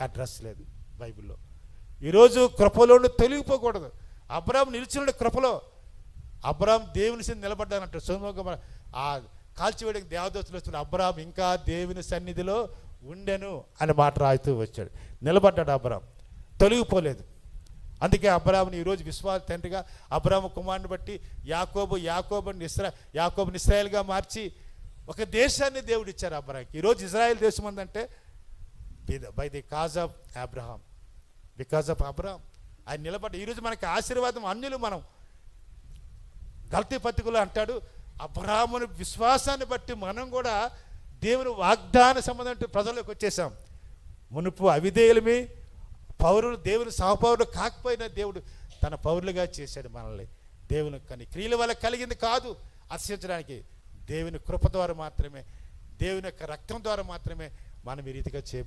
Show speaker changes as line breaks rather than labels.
Address లేదు బైబిల్లో. ఈరోజు కృపలో తొలగిపోకూడదు. అబ్రాహాము నిలిచిన కృపలో. అబ్రాహాము దేవుని సన్నిధి నిలబడ్డానంట. సొదొమ ఆ కాల్చివేయడానికి దేవదూతలు వస్తున్న అబ్రాహాము ఇంకా దేవుని సన్నిధిలో ఉండెను అని మాట రాయితూ వచ్చాడు. నిలబడ్డాడు అబ్రాహాము, తొలగిపోలేదు. అందుకే అబ్రాహాముని ఈరోజు విశ్వాస తండ్రిగా, అబ్రాహాము కుమారుని బట్టి యాకోబుని ఇశ్రాయేల్గా మార్చి ఒక దేశాన్ని దేవుడు ఇచ్చారు అబ్రాహాంకి. ఈరోజు ఇజ్రాయెల్ దేశం ఉందంటే by the cause of Abraham, because of Abraham ఆయన నిలబడ్డ. ఈరోజు మనకి ఆశీర్వాదం. అన్యులు మనం గల్తీ పత్రికలో అంటాడు, అబ్రహాముని విశ్వాసాన్ని బట్టి మనం కూడా దేవుని వాగ్దాన సంబంధం ప్రజల్లోకి వచ్చేసాం. మునుపు అవిధేయులమి, పౌరులు దేవుని సహపౌరులు కాకపోయినా దేవుడు తన పౌరులుగా చేశాడు మనల్ని. దేవుని కానీ క్రియల వల్ల కలిగింది కాదు అతిశయించడానికి. దేవుని కృప ద్వారా మాత్రమే, దేవుని యొక్క రక్తం ద్వారా మాత్రమే మనం ఈ రీతిగా చేయబడి